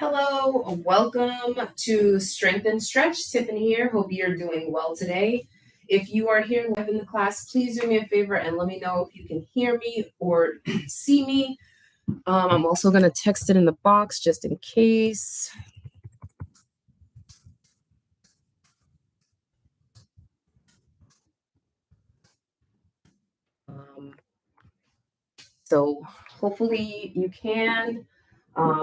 Hello, welcome to Strength and Stretch. Tiffany here. Hope you're doing well today. If you are here live in the class, please do me a favor and let me know if you can hear me or see me. I'm also going to text it in the box just in case. So hopefully you can.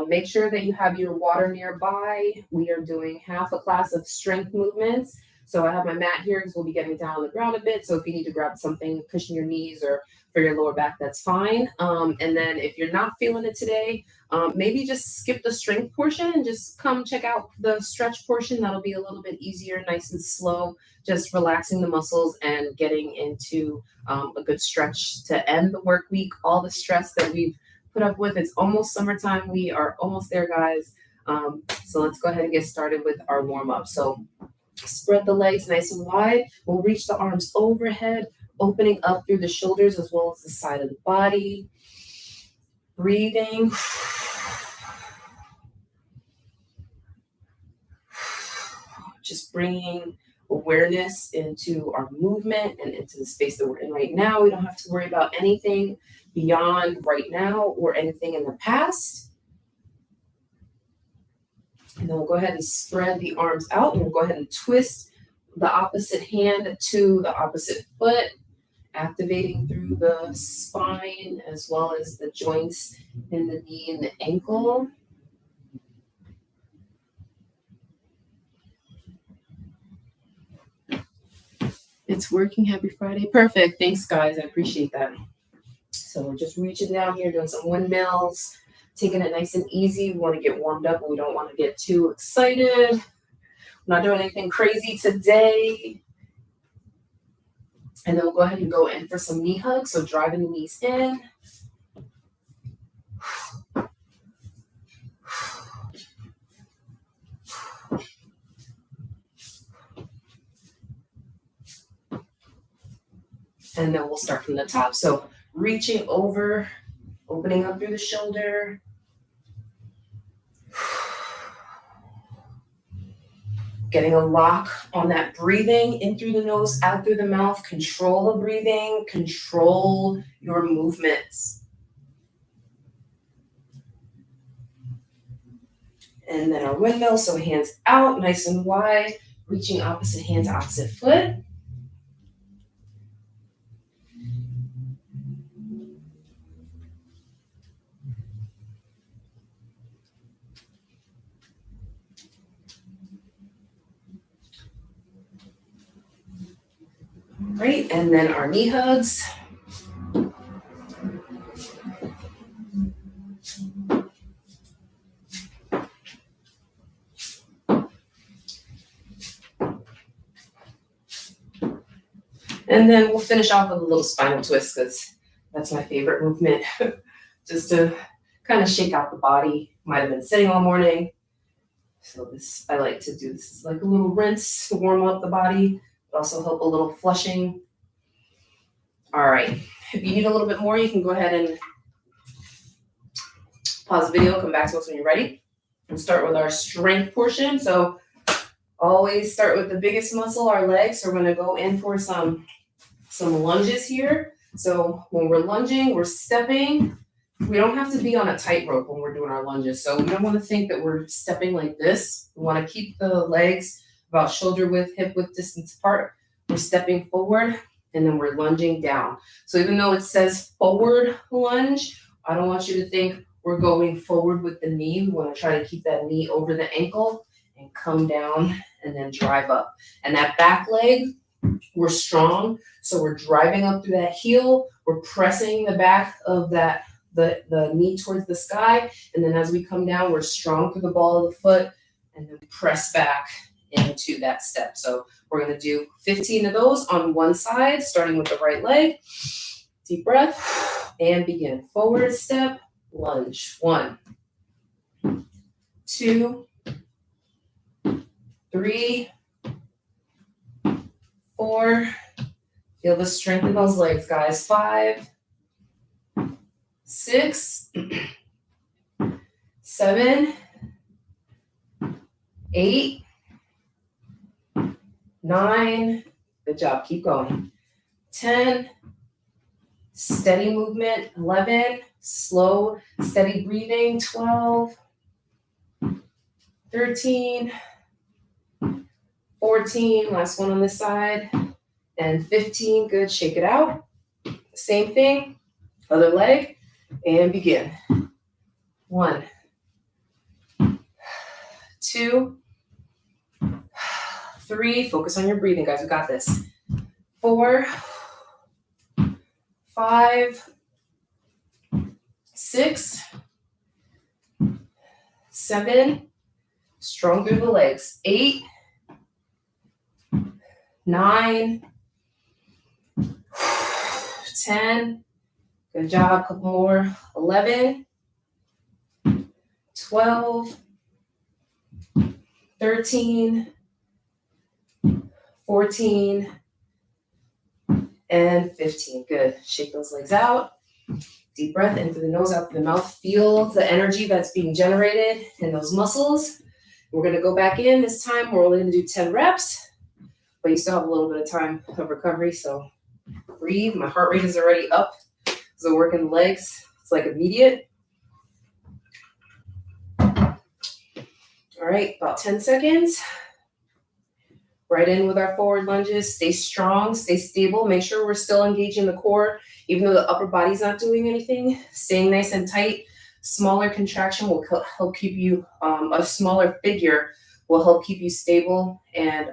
Make sure that you have your water nearby. We are doing half a class of strength movements. So I have my mat here because we'll be getting down on the ground a bit. So if you need to grab something, cushion your knees or for your lower back, that's fine. And then if you're not feeling it today, maybe just skip the strength portion and just come check out the stretch portion. That'll be a little bit easier, nice and slow, just relaxing the muscles and getting into a good stretch to end the work week. All the stress that we've put up with. It's almost summertime. We are almost there, guys. So let's go ahead and get started with our warm up. So spread the legs nice and wide. We'll reach the arms overhead, opening up through the shoulders as well as the side of the body. Breathing. Just bringing awareness into our movement and into the space that we're in right now. We don't have to worry about anything beyond right now or anything in the past. And then we'll go ahead and spread the arms out, and we'll go ahead and twist the opposite hand to the opposite foot, activating through the spine as well as the joints in the knee and the ankle. It's working. Happy Friday. Perfect. Thanks, guys. I appreciate that. So we're just reaching down here, doing some windmills, taking it nice and easy. We want to get warmed up, but we don't want to get too excited. We're not doing anything crazy today. And then we'll go ahead and go in for some knee hugs. So driving the knees in. And then we'll start from the top. So reaching over, opening up through the shoulder. Getting a lock on that breathing, in through the nose, out through the mouth. Control the breathing, control your movements. And then our windmill, so hands out, nice and wide, reaching opposite hand to opposite foot. Great, and then our knee hugs. And then we'll finish off with a little spinal twist because that's my favorite movement. Just to kind of shake out the body. Might have been sitting all morning. So this, I like to do this is like a little rinse to warm up the body, but also help a little flushing. All right. If you need a little bit more, you can go ahead and pause the video, come back to us when you're ready. And start with our strength portion. So always start with the biggest muscle, our legs. So we're going to go in for some lunges here. So when we're lunging, we're stepping. We don't have to be on a tightrope when we're doing our lunges. So we don't want to think that we're stepping like this. We want to keep the legs about shoulder width, hip width distance apart. We're stepping forward and then we're lunging down. So even though it says forward lunge, I don't want you to think we're going forward with the knee. We want to try to keep that knee over the ankle and come down and then drive up. And that back leg, we're strong. So we're driving up through that heel. We're pressing the back of that the knee towards the sky. And then as we come down, we're strong through the ball of the foot and then press back into that step. So we're going to do 15 of those on one side, starting with the right leg. Deep breath and begin. Forward step, lunge. 1, 2, 3, 4. Feel the strength in those legs, guys. 5, 6, 7, 8, 9, good job, keep going. 10, steady movement. 11, slow, steady breathing. 12, 13, 14, last one on this side, and 15, good, shake it out. Same thing, other leg, and begin. 1, 2, 3, focus on your breathing, guys, we got this. 4, 5, 6, 7, strong through the legs. 8, 9, 10, good job, couple more. 11, 12, 13, 14, and 15. Good. Shake those legs out. Deep breath in through the nose, out through the mouth. Feel the energy that's being generated in those muscles. We're going to go back in this time. We're only going to do 10 reps, but you still have a little bit of time of recovery. So breathe. My heart rate is already up. So working legs, it's like immediate. All right, about 10 seconds. Right in with our forward lunges. Stay strong, stay stable. Make sure we're still engaging the core, even though the upper body's not doing anything. Staying nice and tight. Smaller contraction will help keep you, a smaller figure will help keep you stable and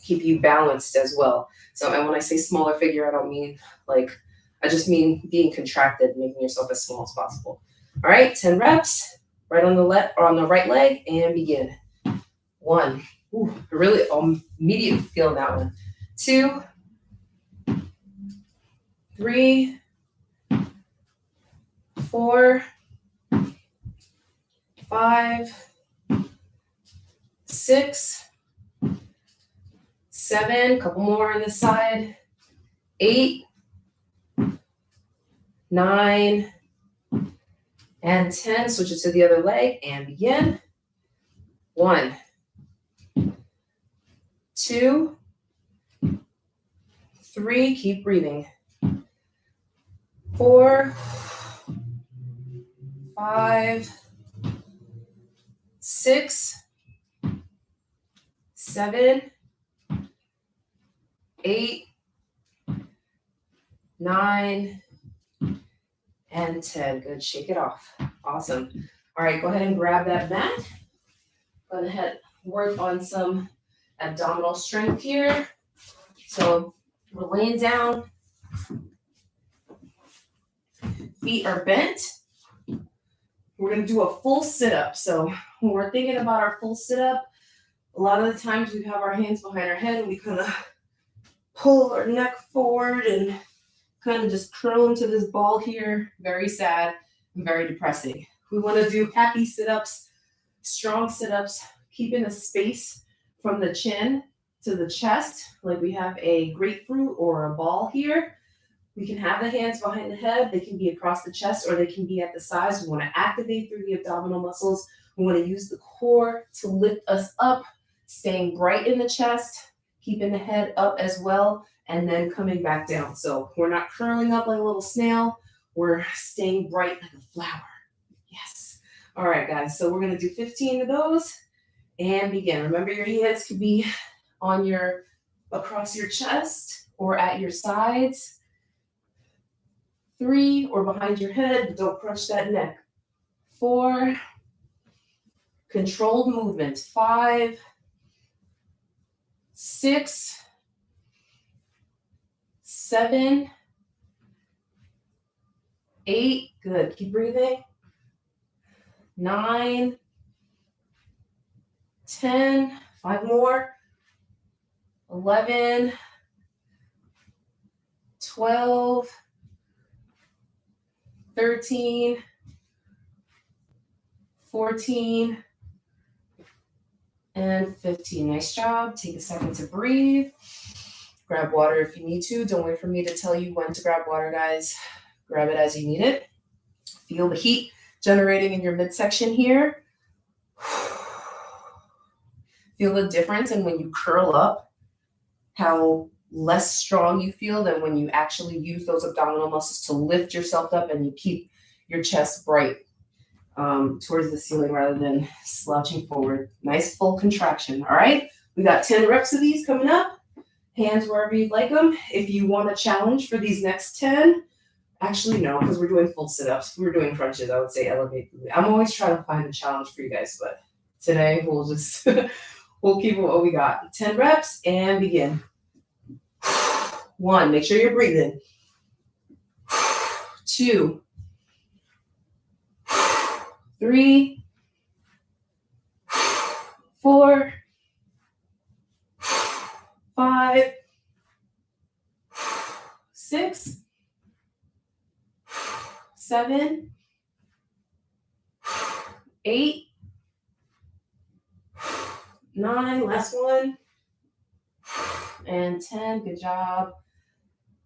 keep you balanced as well. So, and when I say smaller figure, I don't mean I just mean being contracted, making yourself as small as possible. All right, 10 reps, right on the left or on the right leg, and begin. 1. Ooh, really immediate feeling that one. 2, 3, 4, 5, 6, 7, couple more on this side. 8, 9, and 10. Switch it to the other leg and begin. 1, 2, 3, keep breathing. 4, 5, 6, 7, 8, 9, and 10. Good, shake it off. Awesome. All right, go ahead and grab that mat. Go ahead, work on some abdominal strength here. So we're laying down, feet are bent. We're going to do a full sit-up. So when we're thinking about our full sit-up, a lot of the times we have our hands behind our head and we kind of pull our neck forward and kind of just curl into this ball here. Very sad and very depressing. We want to do happy sit-ups, strong sit-ups, keeping a space from the chin to the chest, like we have a grapefruit or a ball here. We can have the hands behind the head. They can be across the chest or they can be at the sides. We want to activate through the abdominal muscles. We want to use the core to lift us up, staying bright in the chest, keeping the head up as well, and then coming back down. So we're not curling up like a little snail. We're staying bright like a flower. Yes. All right, guys. So we're going to do 15 of those and begin. Remember, your hands could be on across your chest or at your sides. 3, or behind your head, but don't crush that neck. 4, controlled movement. 5, 6, 7, 8, good, keep breathing. 9, 10, 5 more. 11, 12, 13, 14, and 15. Nice job. Take a second to breathe. Grab water if you need to. Don't wait for me to tell you when to grab water, guys. Grab it as you need it. Feel the heat generating in your midsection here. Feel the difference, and when you curl up, how less strong you feel than when you actually use those abdominal muscles to lift yourself up and you keep your chest bright towards the ceiling rather than slouching forward. Nice full contraction. All right, we got 10 reps of these coming up. Hands wherever you'd like them. If you want a challenge for these next 10, actually no, because we're doing full sit-ups. If we were doing crunches, I would say elevate. I'm always trying to find a challenge for you guys, but today we'll just we'll keep it what we got. 10 reps and begin. 1, make sure you're breathing. 2, 3, 4, 5, 6, 7, 8, 9, last one, and 10. Good job.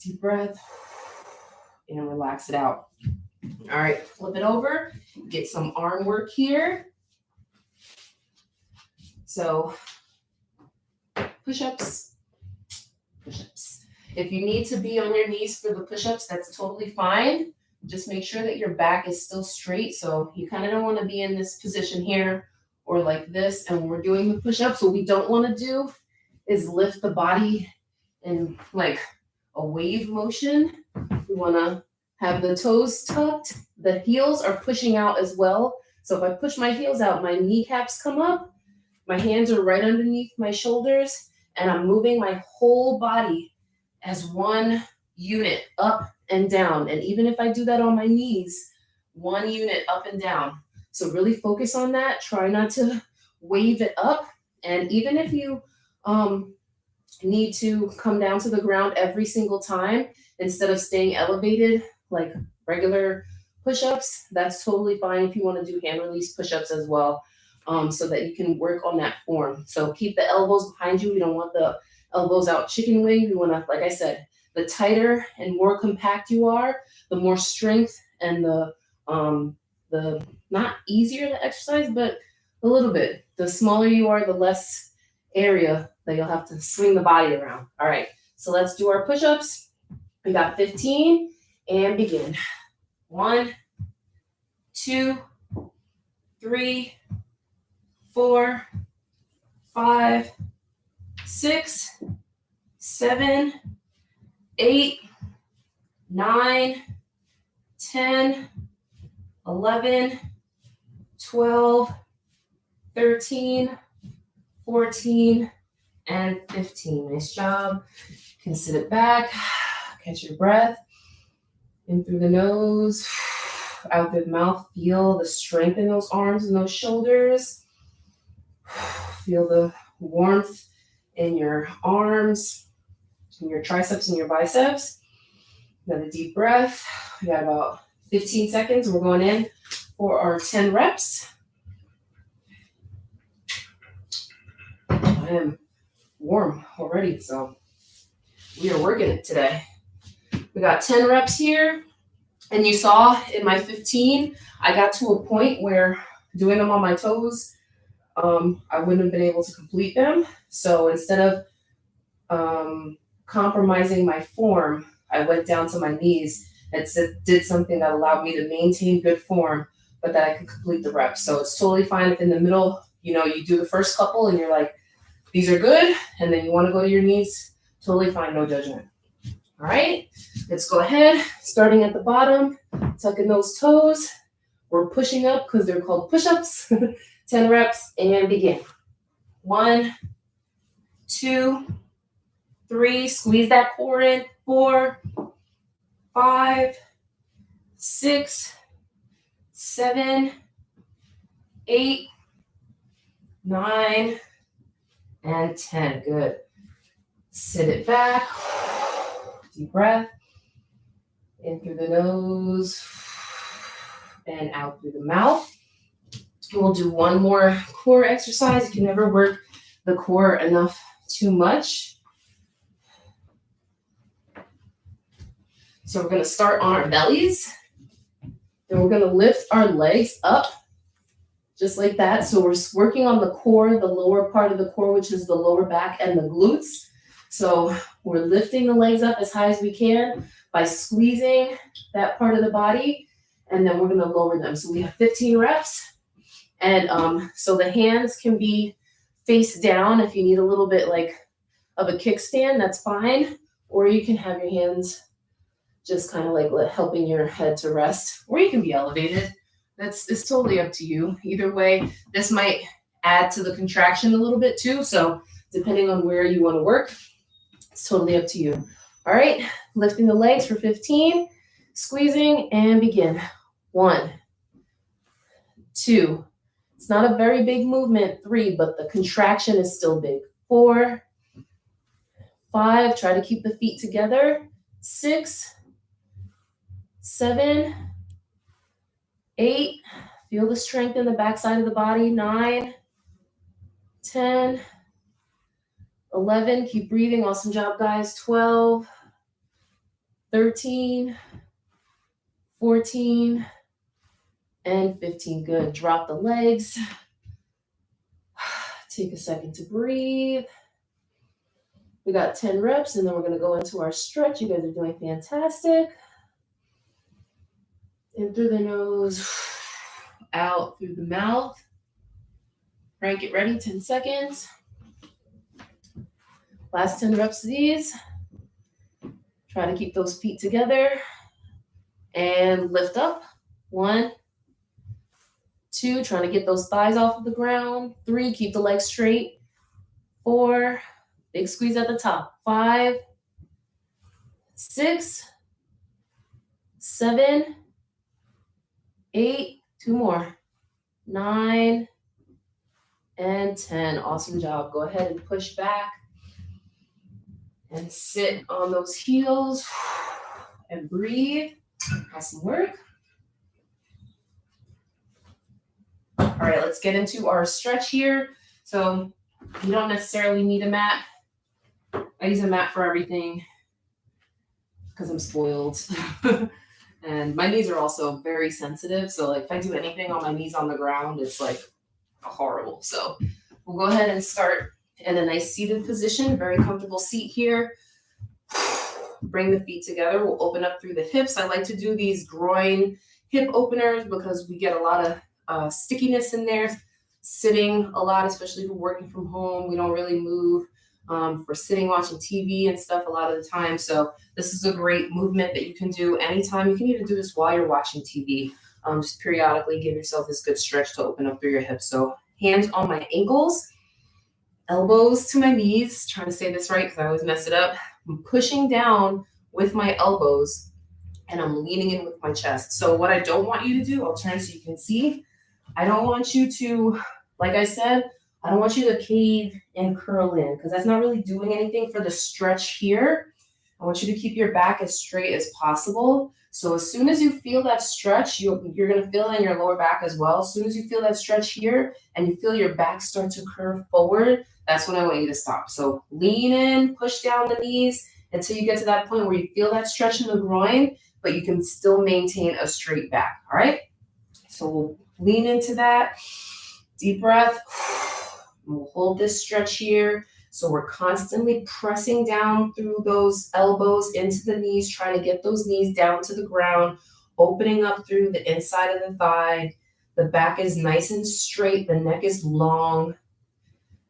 Deep breath and relax it out. All right, flip it over. Get some arm work here. So push-ups, push-ups. If you need to be on your knees for the push-ups, that's totally fine. Just make sure that your back is still straight. So you kind of don't want to be in this position here or like this. And when we're doing the push-ups, what we don't want to do is lift the body in like a wave motion. We want to have the toes tucked. The heels are pushing out as well. So if I push my heels out, my kneecaps come up. My hands are right underneath my shoulders, and I'm moving my whole body as one unit up and down. And even if I do that on my knees, one unit up and down. So really focus on that. Try not to wave it up. And even if you need to come down to the ground every single time instead of staying elevated like regular push-ups, that's totally fine if you want to do hand release push-ups as well, so that you can work on that form. So keep the elbows behind you. We don't want the elbows out chicken wing. We want to, like I said, the tighter and more compact you are, the more strength and the not easier to exercise, but a little bit. The smaller you are, the less area that you'll have to swing the body around. All right, so let's do our push-ups. We got 15 and begin. 1, 2, 3, 4, 5, 6, 7, 8, 9, 10, 11, 12, 13, 14, and 15. Nice job. You can sit it back, catch your breath. In through the nose, out through the mouth. Feel the strength in those arms and those shoulders. Feel the warmth in your arms, in your triceps and your biceps. Another deep breath. We got about 15 seconds. We're going in for our 10 reps. I am warm already, so we are working it today. We got 10 reps here, and you saw in my 15, I got to a point where doing them on my toes, I wouldn't have been able to complete them. So instead of compromising my form, I went down to my knees and did something that allowed me to maintain good form, but that I could complete the reps. So it's totally fine if in the middle, you do the first couple and you're like, these are good, and then you want to go to your knees, totally fine, no judgment. All right, let's go ahead, starting at the bottom, tucking those toes. We're pushing up because they're called push-ups. 10 reps and begin. 1, 2, 3, squeeze that core in. 4, 5, 6, 7, 8, 9, and 10. Good. Sit it back. Deep breath. In through the nose and out through the mouth. We'll do one more core exercise. You can never work the core enough too much. So we're going to start on our bellies. Then we're going to lift our legs up Just like that. So we're working on the core, the lower part of the core, which is the lower back and the glutes. So we're lifting the legs up as high as we can by squeezing that part of the body, and then we're going to lower them. So we have 15 reps. And so the hands can be face down. If you need a little bit like of a kickstand, that's fine. Or you can have your hands just kind of like helping your head to rest, or you can be elevated. It's totally up to you. Either way, this might add to the contraction a little bit too. So depending on where you want to work, it's totally up to you. All right, lifting the legs for 15, squeezing, and begin. 1, 2. It's not a very big movement. 3, but the contraction is still big. 4, 5. Try to keep the feet together. 6, 7, 8. Feel the strength in the backside of the body. 9, 10, 11. Keep breathing. Awesome job, guys. 12, 13, 14, and 15. Good. Drop the legs. Take a second to breathe. We got 10 reps, and then we're going to go into our stretch. You guys are doing fantastic. In through the nose, out through the mouth. All right, get ready, 10 seconds. Last 10 reps of these. Try to keep those feet together. And lift up. 1, 2, trying to get those thighs off of the ground. 3, keep the legs straight. 4, big squeeze at the top. 5, 6, 7, 8, 2 more, 9, and 10. Awesome job. Go ahead and push back and sit on those heels and breathe. Awesome work. All right, let's get into our stretch here. So you don't necessarily need a mat. I use a mat for everything because I'm spoiled. And my knees are also very sensitive. So like if I do anything on my knees on the ground, it's like horrible. So we'll go ahead and start in a nice seated position, very comfortable seat here. Bring the feet together. We'll open up through the hips. I like to do these groin hip openers because we get a lot of stickiness in there. Sitting a lot, especially if we're working from home. We don't really move for sitting, watching TV and stuff a lot of the time. So this is a great movement that you can do anytime. You can even do this while you're watching TV. Just periodically give yourself this good stretch to open up through your hips. So hands on my ankles, elbows to my knees. Trying to say this right because I always mess it up. I'm pushing down with my elbows and I'm leaning in with my chest. So what I don't want you to do, I'll turn so you can see. I don't want you to, like I said, I don't want you to cave and curl in because that's not really doing anything for the stretch here. I want you to keep your back as straight as possible. So as soon as you feel that stretch, you're going to feel it in your lower back as well. As soon as you feel that stretch here and you feel your back start to curve forward, that's when I want you to stop. So lean in, push down the knees until you get to that point where you feel that stretch in the groin, but you can still maintain a straight back. All right. So we'll lean into that. Deep breath. We'll hold this stretch here. So we're constantly pressing down through those elbows into the knees, trying to get those knees down to the ground, opening up through the inside of the thigh. The back is nice and straight. The neck is long.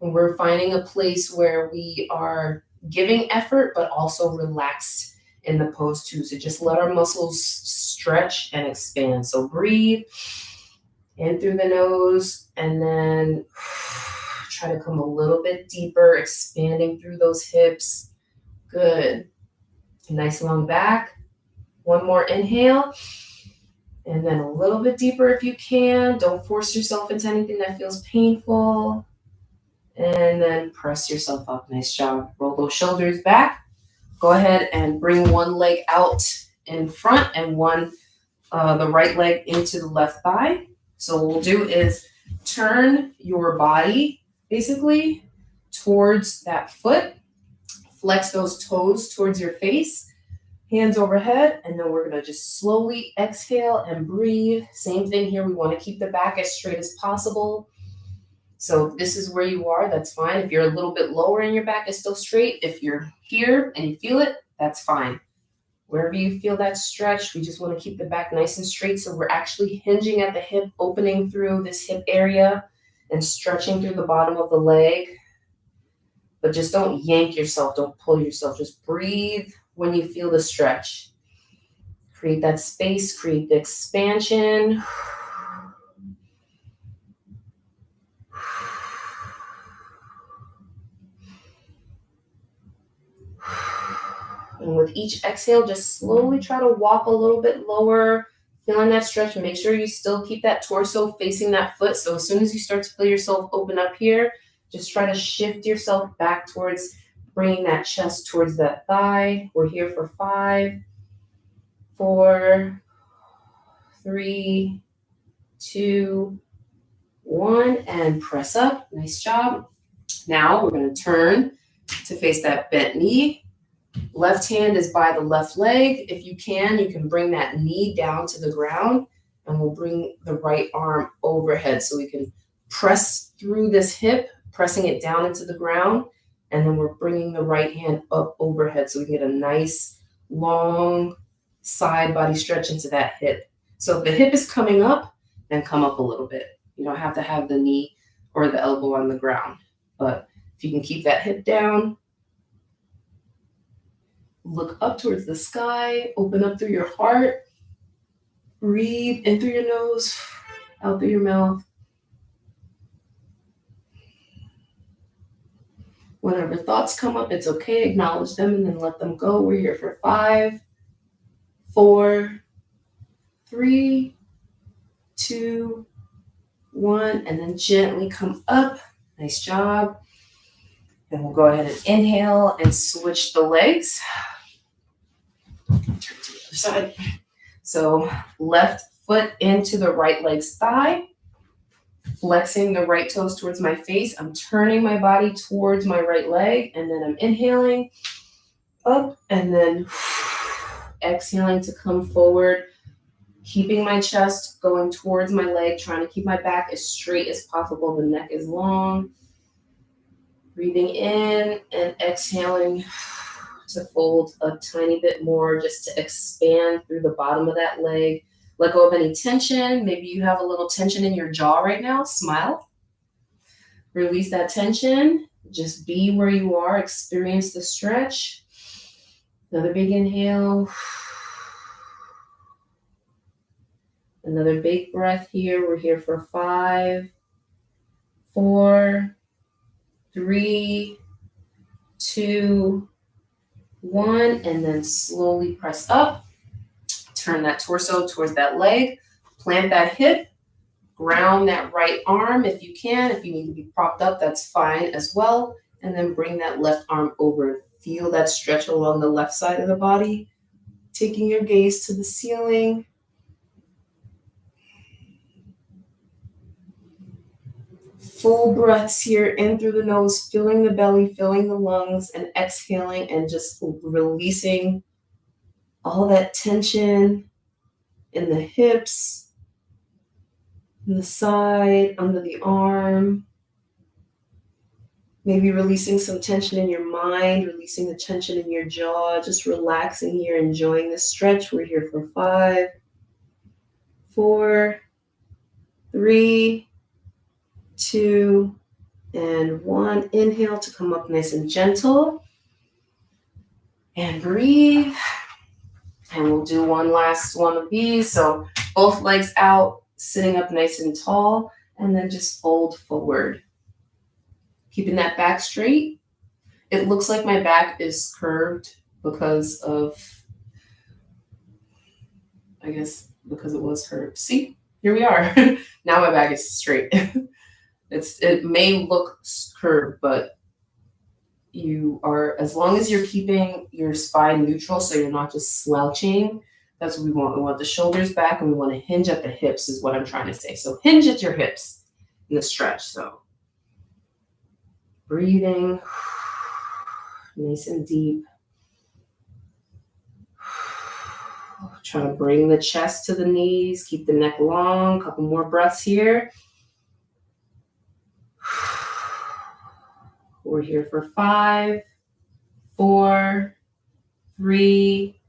And we're finding a place where we are giving effort, but also relaxed in the pose too. So just let our muscles stretch and expand. So breathe in through the nose and then try to come a little bit deeper, expanding through those hips. Good. Nice long back. One more inhale. And then a little bit deeper if you can. Don't force yourself into anything that feels painful. And then press yourself up. Nice job. Roll those shoulders back. Go ahead and bring one leg out in front and the right leg into the left thigh. So what we'll do is turn your body basically towards that foot. Flex those toes towards your face. Hands overhead, and then we're gonna just slowly exhale and breathe. Same thing here, we wanna keep the back as straight as possible. So if this is where you are, that's fine. If you're a little bit lower and your back is still straight, if you're here and you feel it, that's fine. Wherever you feel that stretch, we just wanna keep the back nice and straight so we're actually hinging at the hip, opening through this hip area and stretching through the bottom of the leg. But just don't yank yourself, don't pull yourself, just breathe when you feel the stretch. Create that space, create the expansion. And with each exhale, just slowly try to walk a little bit lower, feeling that stretch. Make sure you still keep that torso facing that foot. So as soon as you start to feel yourself open up here, just try to shift yourself back towards bringing that chest towards that thigh. We're here for 5, 4, 3, 2, 1, and press up. Nice job. Now we're going to turn to face that bent knee. Left hand is by the left leg. If you can bring that knee down to the ground, and we'll bring the right arm overhead so we can press through this hip, pressing it down into the ground, and then we're bringing the right hand up overhead so we can get a nice long side body stretch into that hip. So if the hip is coming up, then come up a little bit. You don't have to have the knee or the elbow on the ground, but if you can keep that hip down, look up towards the sky, open up through your heart, breathe in through your nose, out through your mouth. Whenever thoughts come up, it's okay, acknowledge them and then let them go. We're here for 5, 4, 3, 2, 1, and then gently come up. Nice job. Then we'll go ahead and inhale and switch the legs. Turn to the other side. So left foot into the right leg's thigh, flexing the right toes towards my face. I'm turning my body towards my right leg, and then I'm inhaling up and then exhaling to come forward, keeping my chest going towards my leg, trying to keep my back as straight as possible. The neck is long. Breathing in and exhaling to fold a tiny bit more, just to expand through the bottom of that leg. Let go of any tension. Maybe you have a little tension in your jaw right now. Smile. Release that tension. Just be where you are. Experience the stretch. Another big inhale. Another big breath here. We're here for 5, 4, 3, 2, 1, and then slowly press up. Turn that torso towards that leg. Plant that hip. Ground that right arm if you can. If you need to be propped up, that's fine as well. And then bring that left arm over. Feel that stretch along the left side of the body. Taking your gaze to the ceiling. Full breaths here, in through the nose, filling the belly, filling the lungs, and exhaling and just releasing all that tension in the hips, in the side, under the arm. Maybe releasing some tension in your mind, releasing the tension in your jaw, just relaxing here, enjoying this stretch. We're here for 5, 4, 3, 2, and 1. Inhale to come up nice and gentle. And breathe. And we'll do one last one of these. So both legs out, sitting up nice and tall, and then just fold forward. Keeping that back straight. It looks like my back is curved because of, I guess, because it was curved. See, here we are. Now my back is straight. It may look curved, but you are, as long as you're keeping your spine neutral, so you're not just slouching, that's what we want. We want the shoulders back, and we want to hinge at the hips is what I'm trying to say. So hinge at your hips in the stretch. So breathing nice and deep. Try to bring the chest to the knees. Keep the neck long. Couple more breaths here. We're here for 5, 4, 3,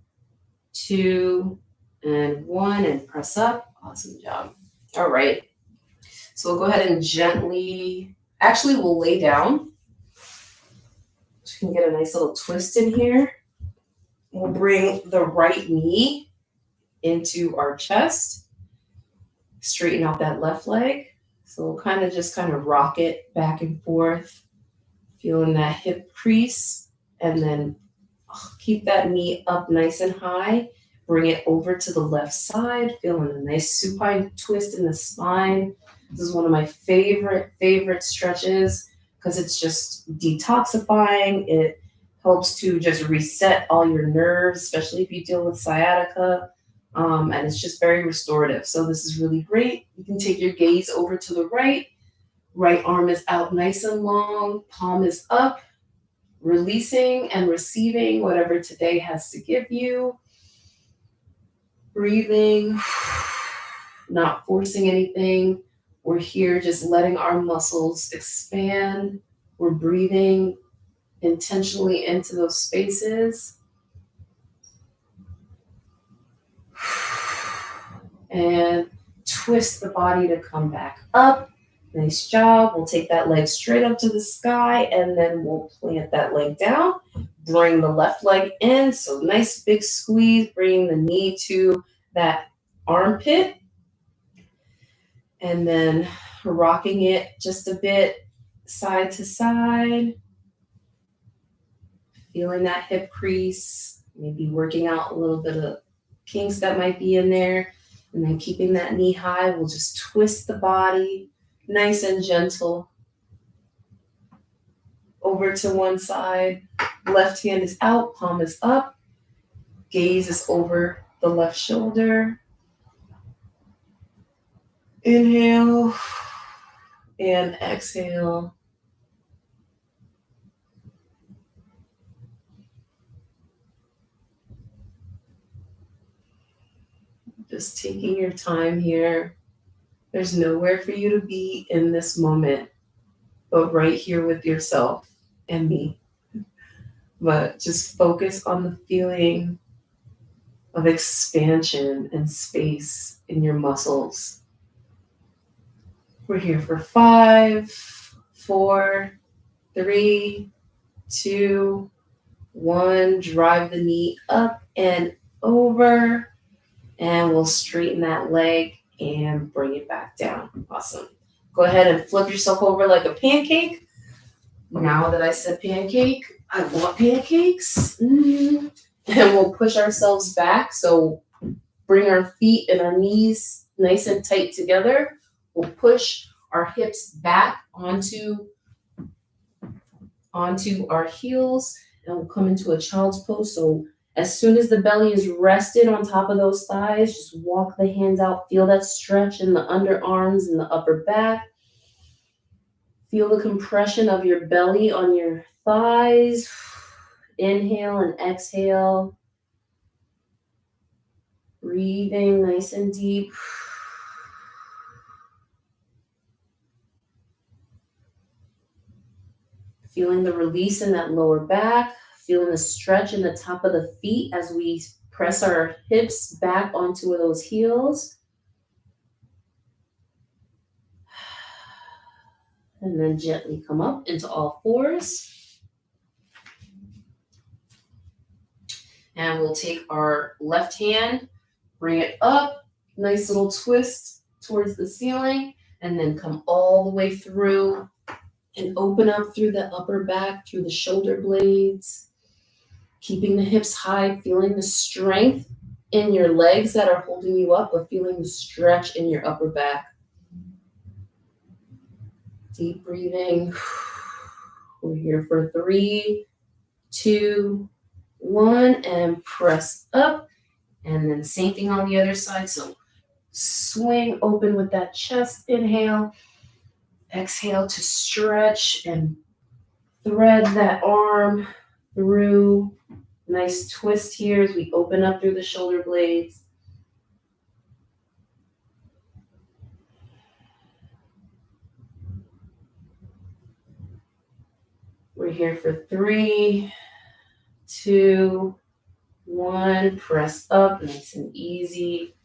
2, and 1. And press up. Awesome job. All right. So we'll go ahead and gently, actually we'll lay down. So you can get a nice little twist in here. We'll bring the right knee into our chest. Straighten out that left leg. So we'll kind of rock it back and forth. Feeling that hip crease. And then keep that knee up nice and high. Bring it over to the left side. Feeling a nice supine twist in the spine. This is one of my favorite stretches because it's just detoxifying. It helps to just reset all your nerves, especially if you deal with sciatica. And it's just very restorative. So this is really great. You can take your gaze over to the right. Right arm is out nice and long. Palm is up. Releasing and receiving whatever today has to give you. Breathing. Not forcing anything. We're here just letting our muscles expand. We're breathing intentionally into those spaces. And twist the body to come back up. Nice job. We'll take that leg straight up to the sky and then we'll plant that leg down. Bring the left leg in. So nice big squeeze, bringing the knee to that armpit. And then rocking it just a bit side to side. Feeling that hip crease. Maybe working out a little bit of kinks that might be in there. And then keeping that knee high, we'll just twist the body nice and gentle. Over to one side. Left hand is out, palm is up. Gaze is over the left shoulder. Inhale and exhale. Just taking your time here. There's nowhere for you to be in this moment, but right here with yourself and me. But just focus on the feeling of expansion and space in your muscles. We're here for 5, 4, 3, 2, 1. Drive the knee up and over. And we'll straighten that leg and bring it back down. Awesome. Go ahead and flip yourself over like a pancake. Now that I said pancake, I want pancakes. And we'll push ourselves back. So bring our feet and our knees nice and tight together. We'll push our hips back onto our heels and we'll come into a child's pose. So as soon as the belly is rested on top of those thighs, just walk the hands out. Feel that stretch in the underarms and the upper back. Feel the compression of your belly on your thighs. Inhale and exhale. Breathing nice and deep. Feeling the release in that lower back. Feeling the stretch in the top of the feet as we press our hips back onto those heels. And then gently come up into all fours. And we'll take our left hand, bring it up, nice little twist towards the ceiling, and then come all the way through and open up through the upper back, through the shoulder blades, keeping the hips high, feeling the strength in your legs that are holding you up, but feeling the stretch in your upper back. Deep breathing. We're here for 3, 2, 1, and press up. And then same thing on the other side. So swing open with that chest. Inhale. Exhale to stretch and thread that arm through. Nice twist here as we open up through the shoulder blades. We're here for 3, 2, 1. Press up, nice and easy.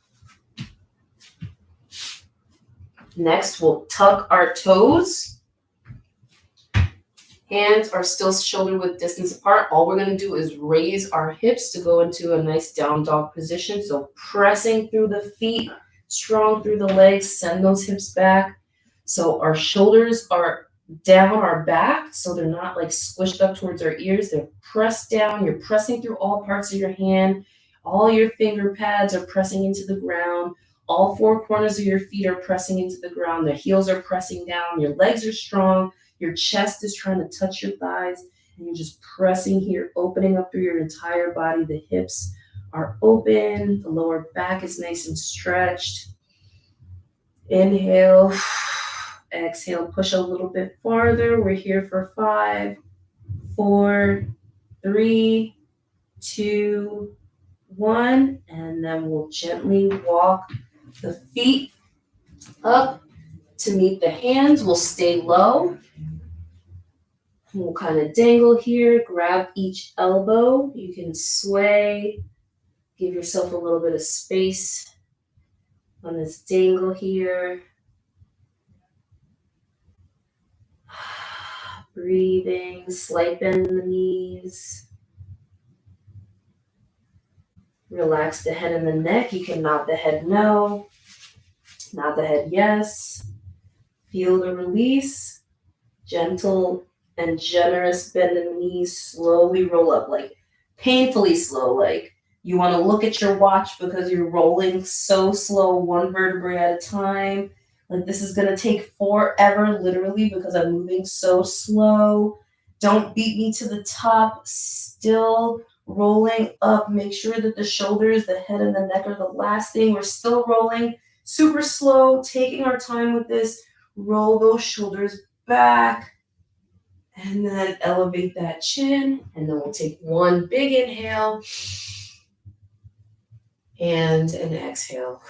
Next, we'll tuck our toes. Hands are still shoulder width distance apart. All we're going to do is raise our hips to go into a nice down dog position. So pressing through the feet, strong through the legs, send those hips back. So our shoulders are down our back, so they're not like squished up towards our ears. They're pressed down. You're pressing through all parts of your hand. All your finger pads are pressing into the ground. All 4 corners of your feet are pressing into the ground. The heels are pressing down. Your legs are strong. Your chest is trying to touch your thighs. And you're just pressing here, opening up through your entire body. The hips are open. The lower back is nice and stretched. Inhale. Exhale, push a little bit farther. We're here for 5, 4, 3, 2, 1. And then we'll gently walk the feet up to meet the hands. We'll stay low. We'll kind of dangle here. Grab each elbow. You can sway. Give yourself a little bit of space on this dangle here. Breathing, slight bend in the knees. Relax the head and the neck. You can nod the head no, nod the head yes. Feel the release. Gentle and generous bend in the knees. Slowly roll up, like painfully slow. Like you want to look at your watch because you're rolling so slow, 1 vertebrae at a time. Like this is going to take forever, literally, because I'm moving so slow. Don't beat me to the top. Still rolling up. Make sure that the shoulders, the head, and the neck are the last thing. We're still rolling super slow, taking our time with this. Roll those shoulders back. And then elevate that chin. And then we'll take 1 big inhale. And an exhale.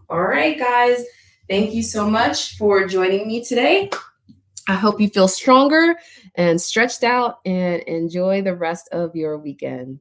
All right, guys. Thank you so much for joining me today. I hope you feel stronger and stretched out and enjoy the rest of your weekend.